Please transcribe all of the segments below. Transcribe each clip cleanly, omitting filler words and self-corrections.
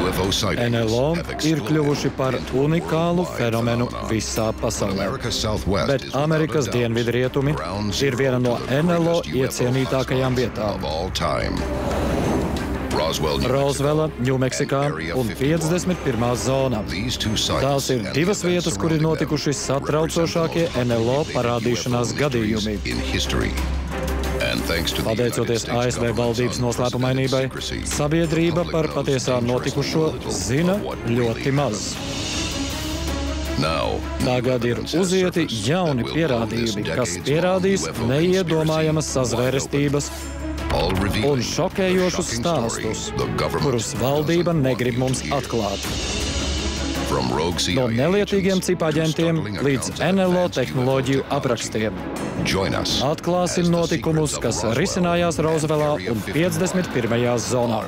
NLO ir kļuvuši par unikālu fenomenu visā pasaulē, bet Amerikas dienvidrietumi ir viena no NLO iecienītākajām vietām. Roswella, Ņūmeksikā un 51. zona. Tās ir divas vietas, kur ir notikuši satraucošākie NLO parādīšanās gadījumi. Pateicoties ASV valdības noslēpumainībai, sabiedrība par patiesām notikušo zina ļoti maz. Tagad ir uzieti jauni pierādījumi, kas pierādīs neiedomājamas sazvērestības un šokējošus stāstus, kurus valdība negrib mums atklāt. No nelietīgiem cipaģentiem līdz NLO tehnoloģiju aprakstiem. Atklāsim notikumus, kas risinājās Roswellā un 51. zonā.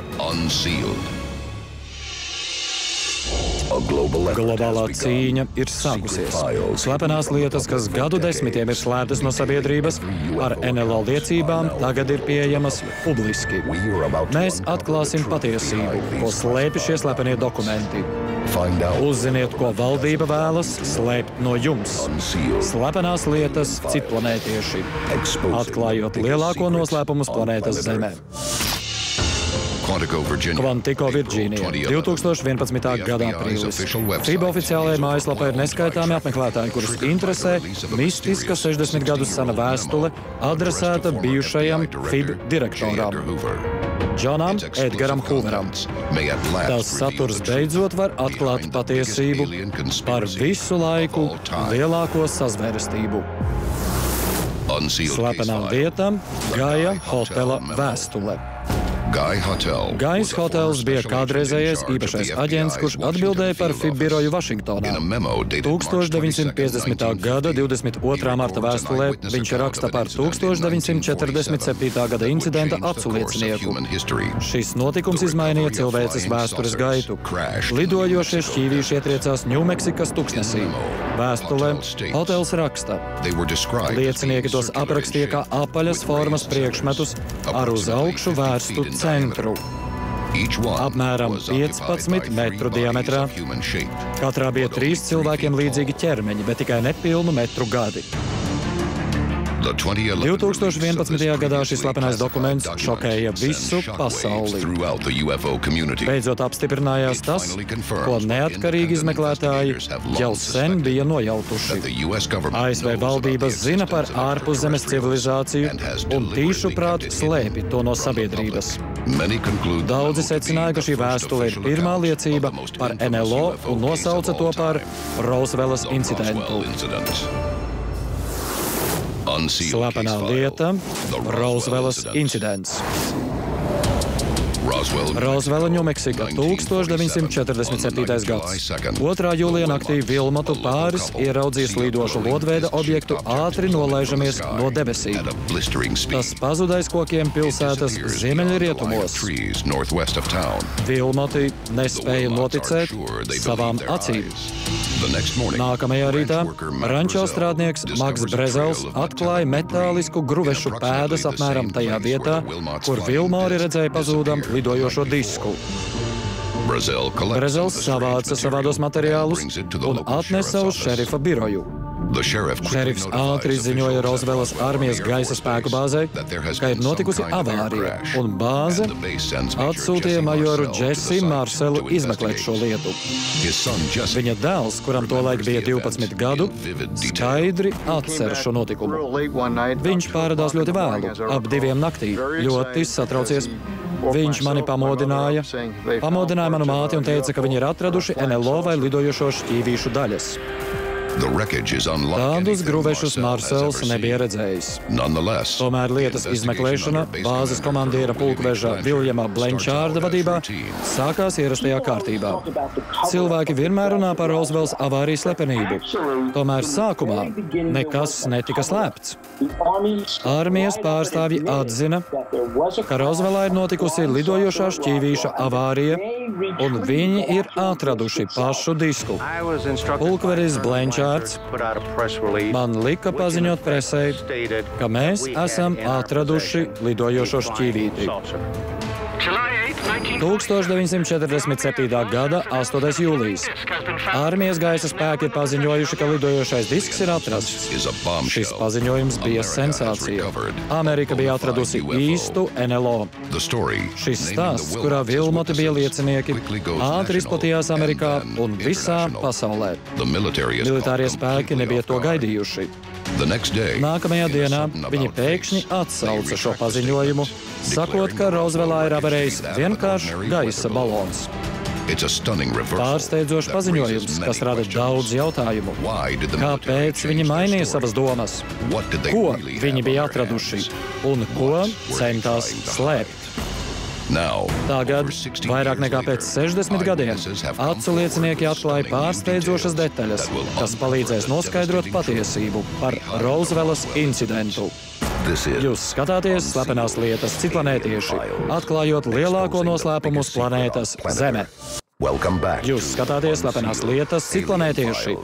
Globālā cīņa ir sākusies. Slepenās lietas, kas gadu desmitiem ir slēptas no sabiedrības, ar NLO liecībām tagad ir pieejamas publiski. Mēs atklāsim patiesību, ko slēpj šie slepenie dokumenti. Uzziniet, ko valdība vēlas slēpt no jums. Slepenās lietas citplanētieši, atklājot lielāko noslēpumus planētas Zemē. Quantico, Virģīnija, 2011. gada aprīlis. FIB oficiālajai mājaslapai ir neskaitāmi apmeklētāji, kurus interesē mistiska 60 gadus sena vēstule adresēta bijušajam FIB direktoram, Džonam Edgaram Hooveram. Tās saturs beidzot var atklāt patiesību par visu laiku lielāko sazvērestību. Slepenām vietām Gaia hotela vēstule. Gais hotels bija kādreizējais īpašais aģents, kurš atbildēja par FIB biroju Vašingtonā. 1950. gada 22. marta vēstulē viņš raksta par 1947. gada incidenta aculiecinieku. Šis notikums izmainīja cilvēces vēstures gaitu. Lidojošie šķīvīši ietriecās Ņūmeksikas tuksnesī. Vēstulē hotels raksta. Liecinieki tos aprakstīja kā apaļas formas priekšmetus ar uz augšu vērstu centru. Apmēram 15 metru diametrā. Katrā bija 3 cilvēkiem līdzīgi ķermeņi, bet tikai nepilnu metru gadi. 2011. gadā šis slepenais dokuments šokēja visu pasauli. Beidzot apstiprinājās tas, ko neatkarīgi izmeklētāji jau sen bija nojautuši. ASV valdības zina par ārpuszemes civilizāciju un tīšuprāt slēpj to no sabiedrības. Daudzi secināja, ka šī vēstule ir pirmā liecība par NLO un nosauca to par Roswellas incidentu. Slepenā lieta – Roswellas incidents. Roswella, Ņūmeksika, 1947. gads. 2. jūlijā naktī Vilmotu pāris ieraudzījis lidošu lodveida objektu ātri nolaižamies no debesīm. Tas pazuda aiz kokiem pilsētas ziemeļrietumos. Vilmoti nespēja noticēt savām acīm. Nākamajā rītā rančo strādnieks Maks Brezels atklāja metālisku gruvešu pēdas apmēram tajā vietā, kur Vilmori redzēja pazūdam lidojošo disku. Brezels savāca savādos materiālus un atnesa uz šerifa biroju. Šerifs ātri ziņoja Roswellas armijas gaisa spēku bāzei, ka ir notikusi avārija, un bāze atsūtīja majoru Jesse Marselu izmeklēt šo lietu. Viņa dēls, kuram tolaik bija 12 gadu, skaidri atcer šo notikumu. Viņš pārādās ļoti vēlu, ap 2 naktī, ļoti satraucies. Viņš mani pamodināja manu māti un teica, ka viņi ir atraduši NLO vai lidojošo šķīvīšu daļas. Tādus gruvešus Marsels nebija redzējis. Tomēr lietas izmeklēšana bāzes komandiera pulkveža Viljama Blenčārda vadībā sākās ierastajā kārtībā. Cilvēki vienmēr runā par Roswellas avārijas slepenību. Tomēr sākumā nekas netika slēpts. Armijas pārstāvji atzina, ka Roswellā ir notikusi lidojošā šķīvīša avārija, un viņi ir atraduši pašu disku. Pulkveris Blenčārds man lika paziņot presē, ka mēs esam atraduši lidojošo šķīvīti. 1947. gada 8. jūlijas. Armijas gaisa spēki ir paziņojuši, ka lidojošais disks ir atrasts. Šis paziņojums bija sensācija. Amerika bija atradusi īstu NLO. Šis stāsts, kurā Vilmoti bija liecinieki, ātri izplatījās Amerikā un visā pasaulē. Militārie spēki nebija to gaidījuši. Nākamajā dienā viņi pēkšņi atsauca šo paziņojumu, sakot, ka Rozvelā ir avarējis vienkāršs gaisa balons. Pārsteidzošs paziņojums, kas rada daudz jautājumu. Kāpēc viņi mainīja savas domas? Ko viņi bija atraduši? Un ko centās slēpt? Tagad, vairāk nekā pēc 60 gadiem, acu liecinieki atklāja pārsteidzošas detaļas, kas palīdzēs noskaidrot patiesību par Rozvelas incidentu. Jūs skatāties slepenās lietas Citplanētieši, atklājot lielāko noslēpumu uz planētas Zeme. Jūs skatāties slepenās lietas Citplanētieši.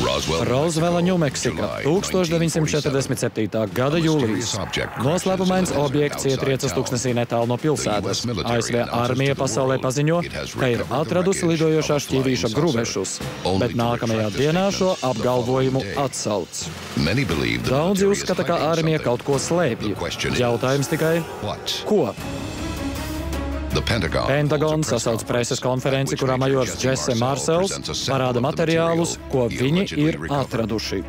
Rozvela, Ņūmeksika, 1947. gada jūlijas. Noslēpumains objekts ietriecas tuksnesī netālu no pilsētas. ASV armija pasaulē paziņo, ka ir atradusi lidojošā šķīvīša gruvešus, bet nākamajā dienā šo apgalvojumu atsauc. Daudzi uzskata, ka armija kaut ko slēpj. Jautājums tikai, ko? Pentagons sasauc preses konferenci, kurā majors Jesse Marsels parāda materiālus, ko viņi ir atraduši.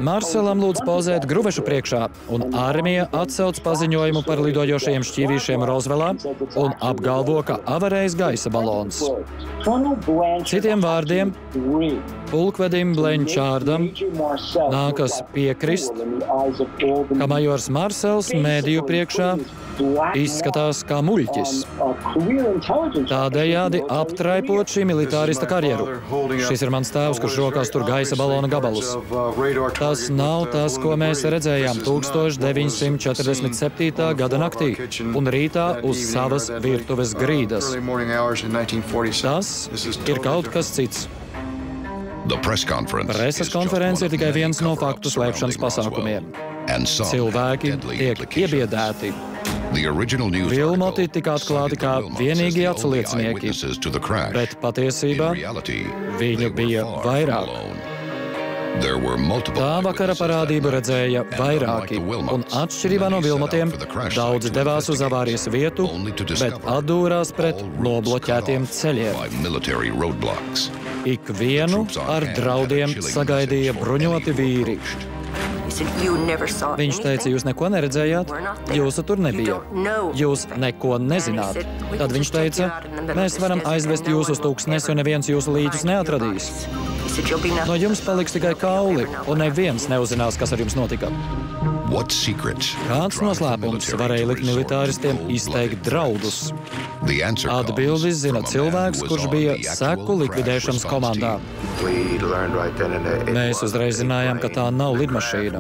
Marselam lūdz pozēt gruvešu priekšā, un armija atsauc paziņojumu par lidojošajiem šķīvīšiem Rozvelā un apgalvo, ka avarējis gaisa balons. Citiem vārdiem, pulkvedim Blenčārdam nākas piekrist, ka majors Marsels mēdīju priekšā izskatās kā muļķis, tādējādi aptraipot šī militārista karjeru. Šis ir mans tēvs, kurš rokās tur gaisa balona gabalus. Tas nav tas, ko mēs redzējām 1947. gada naktī un rītā uz savas virtuves grīdas. Tas ir kaut kas cits. Preses konference ir tikai viens no faktu slēpšanas pasākumiem. Cilvēki tiek iebiedēti. Vilmoti tika atklāti kā vienīgie aculiecinieki, bet patiesībā viņu bija vairāk. Tā vakara parādību redzēja vairāki, un atšķirībā no Vilmotiem daudzi devās uz avārijas vietu, bet atdūrās pret nobloķētiem ceļiem. Ikvienu ar draudiem sagaidīja bruņoti vīri. Viņš teica, jūs neko neredzējāt, jūsu tur nebija. Jūs neko nezināt. Tad viņš teica, mēs varam aizvest jūs uz tūkstnesi, un neviens jūsu līdzus neatradīs. No jums paliks tikai kauli, un neviens neuzzinās, kas ar jums notika. Kāds noslēpums varēja likt militāristiem izteikt draudus? Atbildi zina cilvēks, kurš bija seku likvidēšanas komandā. Mēs uzreiz zinājām, ka tā nav lidmašīna.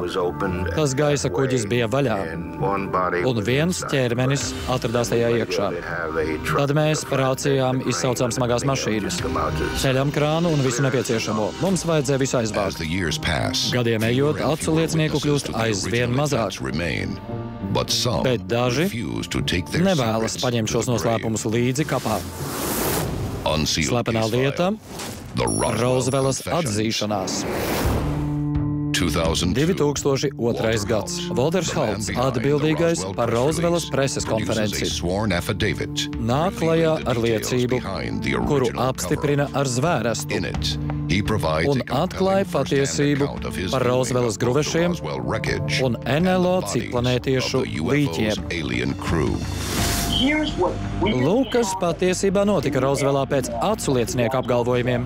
Tas gaisa kuģis bija vaļā, un viens ķermenis atradās tajā iekšā. Tad mēs par rācijām izsaucām smagās mašīnas, ceļam krānu un visu nepieciešamo. Mums vajadzēja visu aizvākt. Gadiem ejot, acu liecinieku kļūst aizvien mazāk. Bet daži nevēlas paņemt šos noslēpumus līdzi kapā. Slepenā lieta - Rozvelas atzīšanās. 2002. gads. Walters Halts, atbildīgais par Rozvelas preses konferenci, nāk klajā ar liecību, kuru apstiprina ar zvērestu, un atklāja patiesību par Rozvelas gruvešiem un NLO citplanētiešu līķiem. Lūk, kas patiesībā notika Rozvelā pēc aculiecinieku apgalvojumiem.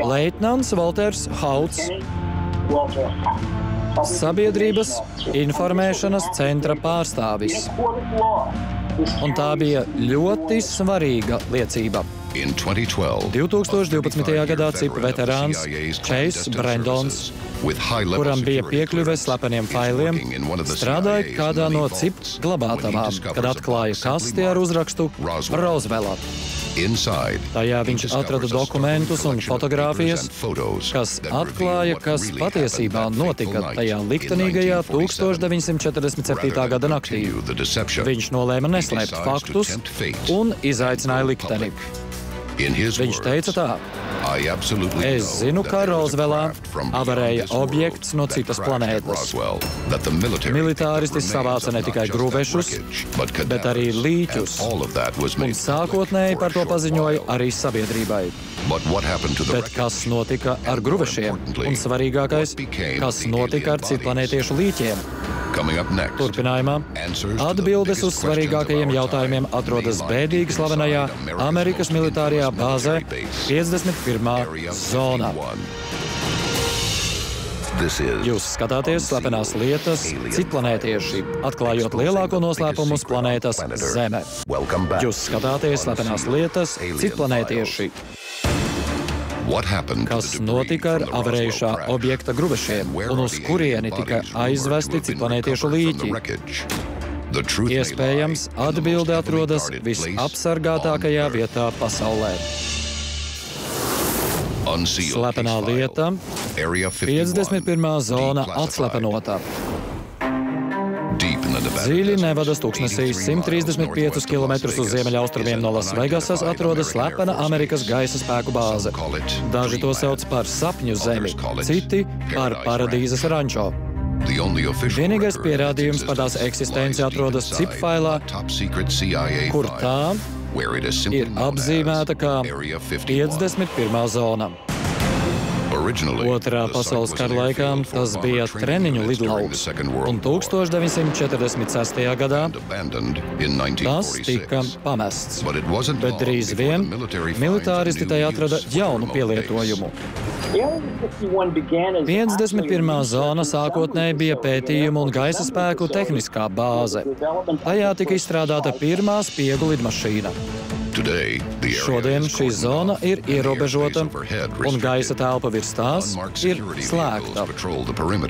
Leitnants Walters Halts, Sabiedrības informēšanas centra pārstāvis. Un tā bija ļoti svarīga liecība. 2012. gadā CIP veterāns Chase Brendons, kuram bija piekļuve slepeniem failiem, strādāja kādā no CIP glabātavām, kad atklāja kasti ar uzrakstu Rozvela. Tajā viņš atrada dokumentus un fotogrāfijas, kas atklāja, kas patiesībā notika tajā liktenīgajā 1947. gada naktī. Viņš nolēma neslēpt faktus un izaicināja likteni. Viņš teica tā: es zinu, ka Rozvelā avarēja objekts no citas planētas. Militāristi savāca ne tikai gruvešus, bet arī līķus, un sākotnēji par to paziņoja arī sabiedrībai. Bet kas notika ar gruvešiem? Un svarīgākais, kas notika ar citplanētiešu līķiem? Turpinājumā atbildes uz svarīgākajiem jautājumiem atrodas bēdīgi slavenajā Amerikas militārajā bāzē 51. zonā. Jūs skatāties slepenās lietas citplanētieši, atklājot lielāko noslēpumu uz planētas Zeme. Jūs skatāties slepenās lietas citplanētieši. Kas notika ar avarējušā objekta gruvešiem un uz kurieni tika aizvesti citplanētiešu līķi? Iespējams, atbilde atrodas visapsargātākajā vietā pasaulē. Slepenā lieta - 51. zona atslepenota. Dziļi Nevadas tuksnesī 135 km uz ziemeļaustrumiem no Lasvegasas atrodas slepena Amerikas gaisa spēku bāze. Daži to sauc par sapņu zemi, citi par paradīzes rančo. Vienīgais pierādījums par tās eksistenci atrodas cipfailā, kur tā ir apzīmēta kā 51. zona. Otrā pasaules kara laikā tas bija treniņu lidlauks, un 1946. gadā tas tika pamests. Bet drīz vien militāristi tai atrada jaunu pielietojumu. 51. zona sākotnēji bija pētījumu un gaisa spēku tehniskā bāze. Tajā tika izstrādāta pirmā spiegu lidmašīna. Šodien šī zona ir ierobežota, un gaisa telpa virs tās ir slēgta.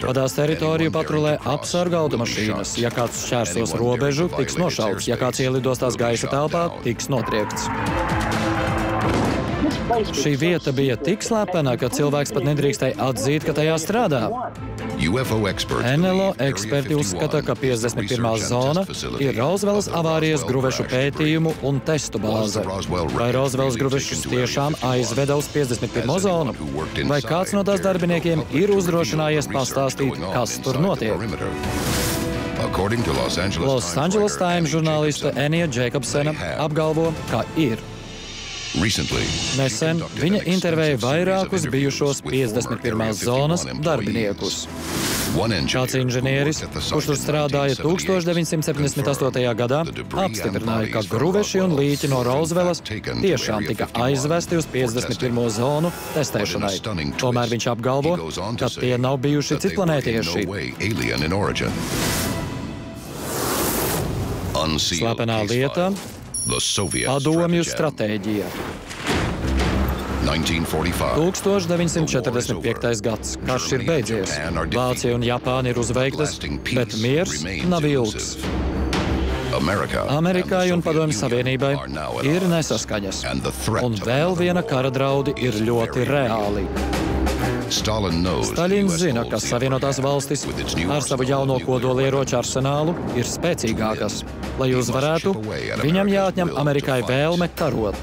Pa tās teritoriju patrulē apsarga automašīnas. Ja kāds šķērsos robežu, tiks nošauts. Ja kāds ielidos tās gaisa telpā, tiks notriekts. Šī vieta bija tik slepena, ka cilvēks pat nedrīkstēja atzīt, ka tajā strādā. NLO eksperti uzskata, ka 51. zona ir Rozvelas avārijas gruvešu pētījumu un testu bāze. Vai Rozvelas gruvešus tiešām aizveda uz 51. zonu? Vai kāds no tās darbiniekiem ir uzdrošinājies pastāstīt, kas tur notiek? Los Angeles Times žurnāliste Enija Jacobsena apgalvo, ka ir. Nesen viņa intervēja vairākus bijušos 51. zonas darbiniekus. Kāds inženieris, kurš tur strādāja 1978. gadā, apstiprināja, ka gruveši un līķi no Rozvelas tiešām tika aizvesti uz 51. zonu testēšanai. Tomēr viņš apgalvo, ka tie nav bijuši citplanētieši. Slepenā lieta - Padomju stratēģija. 1945. gads. Karš ir beidzies. Vācija un Japāna ir uzveiktas, bet miers nav ilgs. Amerikai un Padomju Savienībai ir nesaskaņas, un vēl viena kara draudi ir ļoti reāli. Staļins zina, ka Savienotās valstis ar savu jauno kodolieroču arsenālu ir spēcīgākas. Lai uzvarētu, viņam jāatņem Amerikai vēlme karot.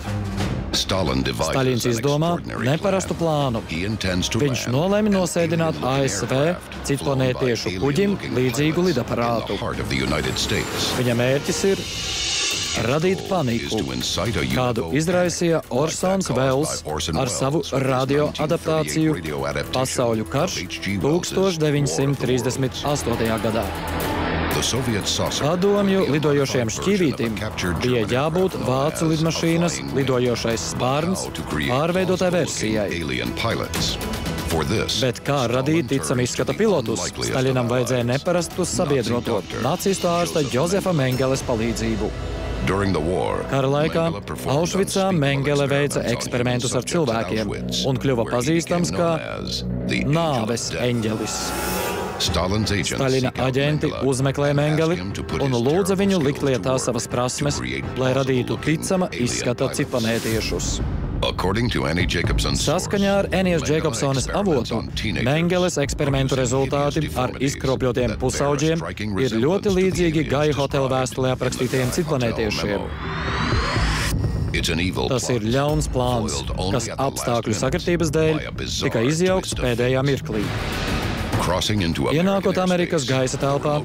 Staļins izdomā neparastu plānu. Viņš nolēma nosēdināt ASV citplanētiešu kuģim līdzīgu lidaparātu. Viņa mērķis ir radīt paniku, kādu izraisīja Orsons Welles ar savu radioadaptāciju Pasauļu karš 1938. gadā. Padomju lidojošajiem šķīvītim bija jābūt vācu lidmašīnas lidojošais spārns pārveidotai versijai. Bet kā radīt ticam izskata pilotus, Staļinam vajadzēja neparastus sabiedroto nacistu ārsta Jozefa Mengeles palīdzību. Kara laikā Aušvicā Mengele veica eksperimentus ar cilvēkiem un kļuva pazīstams kā nāves eņģelis. Staļina aģenti uzmeklē Mengeli un lūdza viņu likt lietā savas prasmes, lai radītu ticama izskata citplanētiešus. Saskaņā ar Anijas Jacobsonas avotu, Mengeles eksperimentu rezultāti ar izkropļotiem pusauģiem ir ļoti līdzīgi Gaia hotela vēstulē aprakstītajiem citplanētiešiem. Tas ir ļauns plāns, kas apstākļu sakritības dēļ tika izjaukts pēdējā mirklī. Ienākot Amerikas gaisa telpā,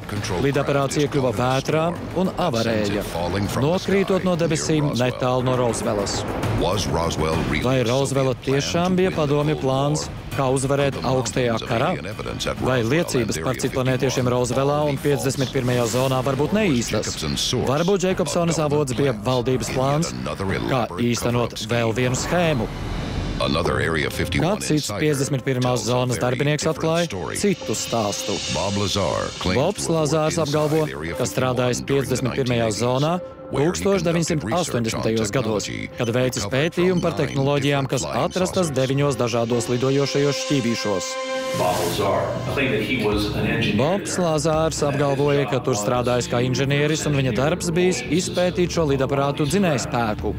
lidaparāts iekļuva vētrā un avarēja, nokrītot no debesīm netālu no Roswellas. Vai Roswella tiešām bija padomju plāns, kā uzvarēt augstajā karā? Vai liecības par citplanētiešiem Roswellā un 51. zonā varbūt neīstas? Varbūt Jacobsonas avots bija valdības plāns, kā īstenot vēl vienu schēmu. Kāds cits 51. zonas darbinieks atklāja citu stāstu. Bobs Lazārs apgalvo, ka strādājis 51. zonā 1980. gados, kad veicis pētījumu par tehnoloģijām, kas atrastas 9 dažādos lidojošajos šķīvīšos. Bobs Lazārs apgalvoja, ka tur strādājis kā inženieris un viņa darbs bijis izpētīt šo lidaparātu dzinējspēku.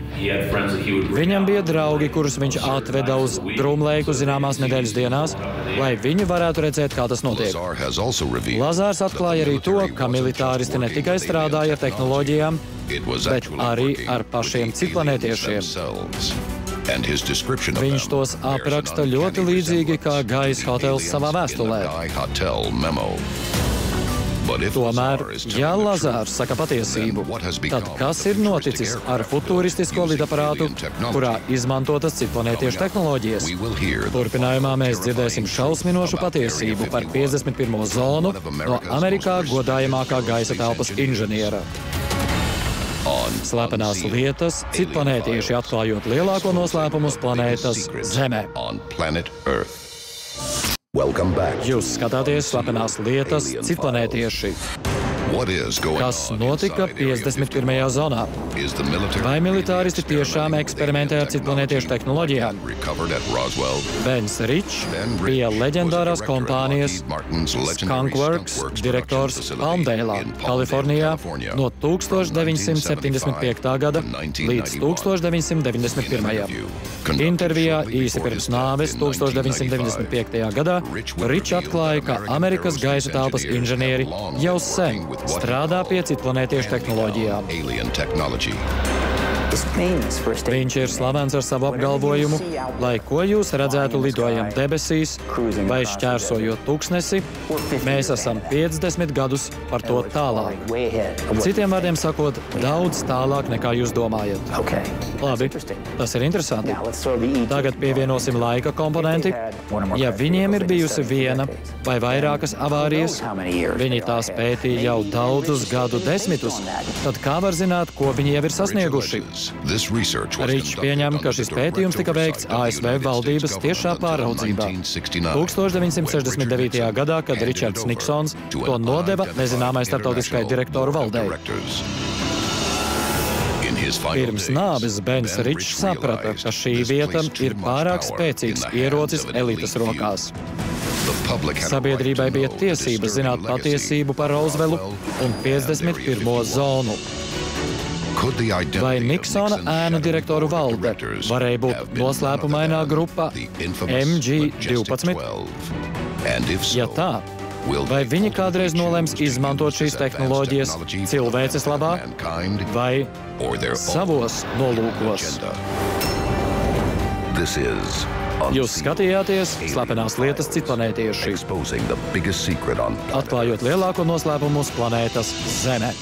Viņam bija draugi, kurus viņš atveda uz drumleiku zināmās nedēļas dienās, lai viņi varētu redzēt, kā tas notiek. Lazārs atklāja arī to, ka militāristi ne tikai strādāja ar tehnoloģijām, bet arī ar pašiem citplanētiešiem. Viņš tos apraksta ļoti līdzīgi kā Gaisa hotels savā vēstulē. Tomēr, ja Lazārs saka patiesību, tad kas ir noticis ar futūristisko lidaparātu, kurā izmantotas citplanētiešu tehnoloģijas? Turpinājumā mēs dzirdēsim šausminošu patiesību par 51. zonu no Amerikā godājamākā gaisa telpas inženiera. Slepenās lietas, citplanētieši atklājot lielāko noslēpumu uz planētas Zeme. Jūs skatāties Slepenās lietas, citplanētieši. Kas notika 51. zonā? Vai militāristi tiešām eksperimentē ar citplanētiešu tehnoloģijām? Bens Ričs bija leģendārās kompānijas Skunkworks direktors Palmdēlā, Kalifornijā no 1975. gada līdz 1991. Intervijā īsi pirms nāves 1995. gadā Ričs atklāja, ka Amerikas gaisa telpas inženieri jau sen strādā pie citplanētiešu tehnoloģijām. Viņš ir slavens ar savu apgalvojumu, lai ko jūs redzētu lidojam debesīs vai šķērsojot tūkstnesi, mēs esam 50 gadus par to tālāk. Citiem vārdiem sakot, daudz tālāk nekā jūs domājat. Labi, tas ir interesanti. Tagad pievienosim laika komponenti. Ja viņiem ir bijusi viena vai vairākas avārijas, viņi tās pētīja jau daudzus gadu desmitus, tad kā var zināt, ko viņi jau ir sasnieguši? Ričs pieņem, ka šis pētījums tika veikts ASV valdības tiešā pāraudzībā. 1969. gadā, kad Ričards Niksons to nodeva nezināmai starptautiskai direktoru valdei. Pirms nāves Bens Ričs saprata, ka šī vieta ir pārāk spēcīgs ierocis elites rokās. Sabiedrībai bija tiesības zināt patiesību par Roswellu un 51. zonu. Vai Niksona ēnu direktoru valde varēja būt noslēpumainā grupa MG12? Ja tā, vai viņi kādreiz nolems izmantot šīs tehnoloģijas cilvēces labā vai savos nolūkos? Jūs skatījāties Slepenās lietas citplanētieši, atklājot lielāko noslēpumu uz planētas Zeme.